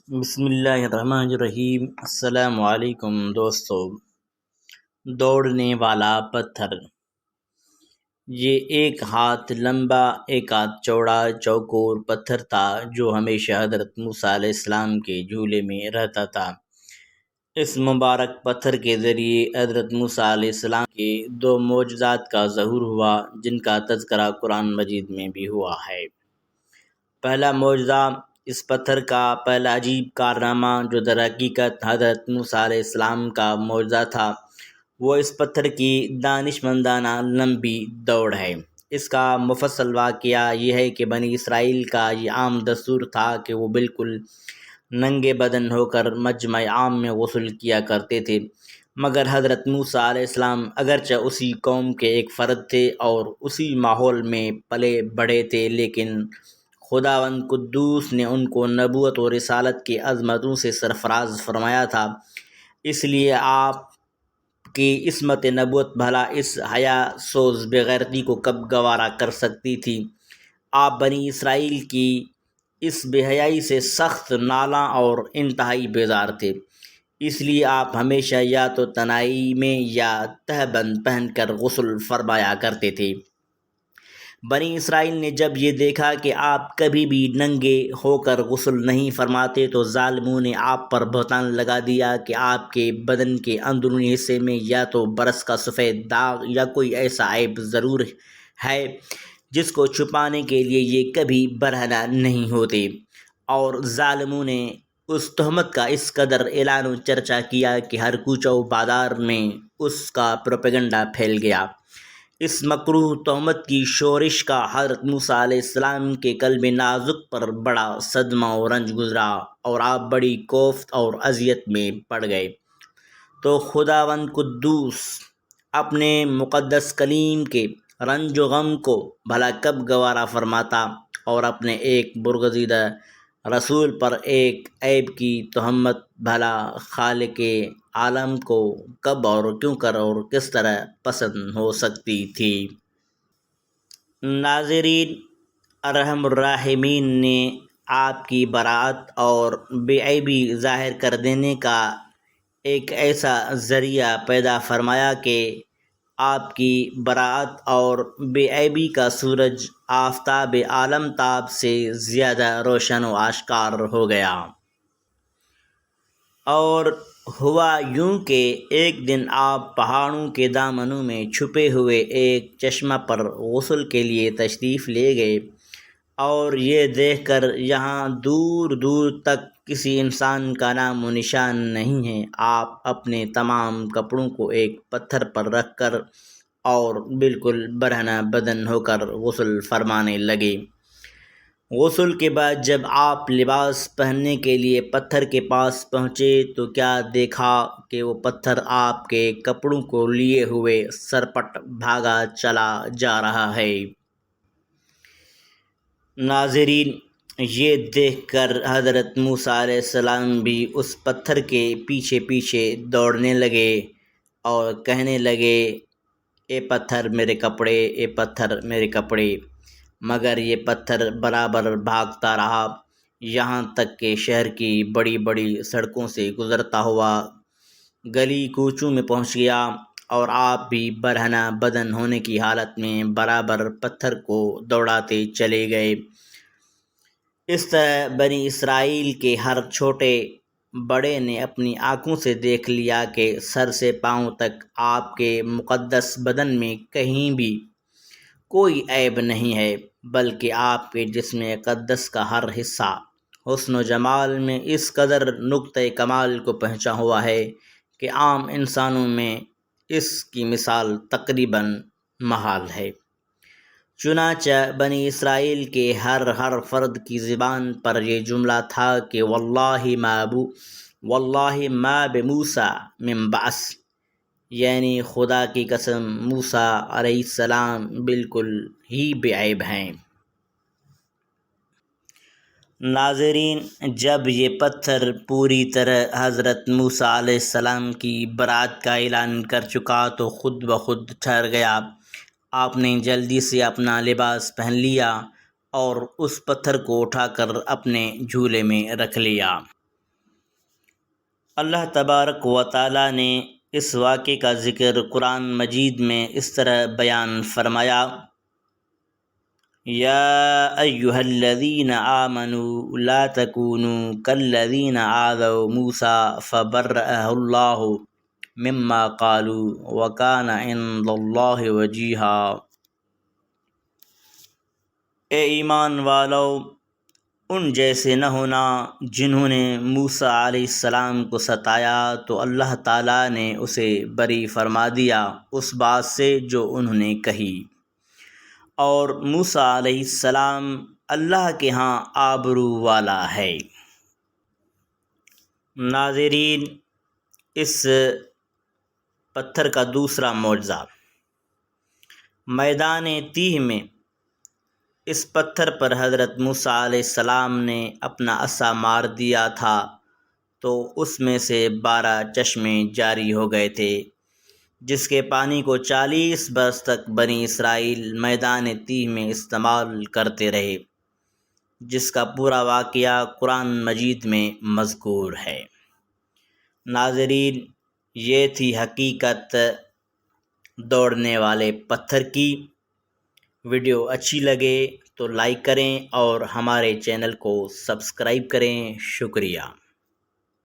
بسم اللہ الرحمن الرحیم۔ السلام علیکم دوستو۔ دوڑنے والا پتھر۔ یہ ایک ہاتھ لمبا ایک ہاتھ چوڑا چوکور پتھر تھا جو ہمیشہ حضرت موسیٰ علیہ السلام کے جھولے میں رہتا تھا۔ اس مبارک پتھر کے ذریعے حضرت موسیٰ علیہ السلام کے دو معجزات کا ظہور ہوا جن کا تذکرہ قرآن مجید میں بھی ہوا ہے۔ پہلا معجزہ، اس پتھر کا پہلا عجیب کارنامہ جو در حقیقت حضرت موسیٰ علیہ السلام کا معجزہ تھا، وہ اس پتھر کی دانش مندانہ لمبی دوڑ ہے۔ اس کا مفصل واقعہ یہ ہے کہ بنی اسرائیل کا یہ عام دستور تھا کہ وہ بالکل ننگے بدن ہو کر مجمع عام میں غسل کیا کرتے تھے، مگر حضرت موسیٰ علیہ السلام اگرچہ اسی قوم کے ایک فرد تھے اور اسی ماحول میں پلے بڑھے تھے، لیکن خداوند قدوس نے ان کو نبوت و رسالت کی عظمتوں سے سرفراز فرمایا تھا، اس لیے آپ کی عصمت نبوت بھلا اس حیا سوز بغیرتی کو کب گوارا کر سکتی تھی۔ آپ بنی اسرائیل کی اس بے حیائی سے سخت نالاں اور انتہائی بیزار تھے، اس لیے آپ ہمیشہ یا تو تنہائی میں یا تہبند پہن کر غسل فرمایا کرتے تھے۔ بنی اسرائیل نے جب یہ دیکھا کہ آپ کبھی بھی ننگے ہو کر غسل نہیں فرماتے تو ظالموں نے آپ پر بہتان لگا دیا کہ آپ کے بدن کے اندرونی حصے میں یا تو برس کا سفید داغ یا کوئی ایسا عیب ضرور ہے جس کو چھپانے کے لیے یہ کبھی برہنہ نہیں ہوتے، اور ظالموں نے اس تہمت کا اس قدر اعلان و چرچا کیا کہ ہر کوچہ و بازار میں اس کا پروپیگنڈا پھیل گیا۔ اس مکروہ تہمت کی شورش کا حضرت موسیٰ علیہ السلام کے قلب نازک پر بڑا صدمہ و رنج گزرا اور آپ بڑی کوفت اور اذیت میں پڑ گئے۔ تو خداوند قدوس اپنے مقدس کلیم کے رنج و غم کو بھلا کب گوارا فرماتا اور اپنے ایک برگزیدہ رسول پر ایک عیب کی تہمت بھلا خالق عالم کو کب اور کیوں کر اور کس طرح پسند ہو سکتی تھی؟ ناظرین، ارحم الراحمین نے آپ کی براءت اور بے عیبی ظاہر کر دینے کا ایک ایسا ذریعہ پیدا فرمایا کہ آپ کی براءت اور بے عیبی کا سورج آفتاب عالم تاب سے زیادہ روشن و آشکار ہو گیا۔ اور ہوا یوں کہ ایک دن آپ پہاڑوں کے دامنوں میں چھپے ہوئے ایک چشمہ پر غسل کے لیے تشریف لے گئے، اور یہ دیکھ کر یہاں دور دور تک کسی انسان کا نام و نشان نہیں ہے، آپ اپنے تمام کپڑوں کو ایک پتھر پر رکھ کر اور بالکل برہنہ بدن ہو کر غسل فرمانے لگے۔ غسل کے بعد جب آپ لباس پہننے کے لیے پتھر کے پاس پہنچے تو کیا دیکھا کہ وہ پتھر آپ کے کپڑوں کو لیے ہوئے سرپٹ بھاگا چلا جا رہا ہے۔ ناظرین، یہ دیکھ کر حضرت موسیٰ علیہ السلام بھی اس پتھر کے پیچھے پیچھے دوڑنے لگے اور کہنے لگے، اے پتھر میرے کپڑے، اے پتھر میرے کپڑے، مگر یہ پتھر برابر بھاگتا رہا، یہاں تک کہ شہر کی بڑی بڑی سڑکوں سے گزرتا ہوا گلی کوچوں میں پہنچ گیا، اور آپ بھی برہنہ بدن ہونے کی حالت میں برابر پتھر کو دوڑاتے چلے گئے۔ اس طرح بنی اسرائیل کے ہر چھوٹے بڑے نے اپنی آنکھوں سے دیکھ لیا کہ سر سے پاؤں تک آپ کے مقدس بدن میں کہیں بھی کوئی عیب نہیں ہے، بلکہ آپ کے جسم اقدس کا ہر حصہ حسن و جمال میں اس قدر نقطۂ کمال کو پہنچا ہوا ہے کہ عام انسانوں میں اس کی مثال تقریباً محال ہے۔ چنانچہ بنی اسرائیل کے ہر فرد کی زبان پر یہ جملہ تھا کہ واللہ ما بموسیٰ من بعث، یعنی خدا کی قسم موسیٰ علیہ السلام بالکل ہی بے عیب ہیں۔ ناظرین، جب یہ پتھر پوری طرح حضرت موسیٰ علیہ السلام کی براءت کا اعلان کر چکا تو خود بخود ٹھہر گیا۔ آپ نے جلدی سے اپنا لباس پہن لیا اور اس پتھر کو اٹھا کر اپنے جھولے میں رکھ لیا۔ اللہ تبارک و تعالی نے اس واقعے کا ذکر قرآن مجید میں اس طرح بیان فرمایا: یا ایھا الذین آمنوا لا تکونوا کالذین آذوا موسیٰ فبرأہ اللہ مما قالوا وکان عند اللہ وجیہا۔ اے ایمان والو، ان جیسے نہ ہونا جنہوں نے موسیٰ علیہ السلام کو ستایا تو اللہ تعالیٰ نے اسے بری فرما دیا اس بات سے جو انہوں نے کہی، اور موسیٰ علیہ السلام اللہ کے ہاں آبرو والا ہے۔ ناظرین، اس پتھر کا دوسرا معجزہ، میدان تیہ میں اس پتھر پر حضرت موسیٰ علیہ السلام نے اپنا عصا مار دیا تھا تو اس میں سے 12 چشمے جاری ہو گئے تھے، جس کے پانی کو 40 برس تک بنی اسرائیل میدان تیہ میں استعمال کرتے رہے، جس کا پورا واقعہ قرآن مجید میں مذکور ہے۔ ناظرین، یہ تھی حقیقت دوڑنے والے پتھر کی۔ ویڈیو اچھی لگے تو لائک کریں اور ہمارے چینل کو سبسکرائب کریں۔ شکریہ۔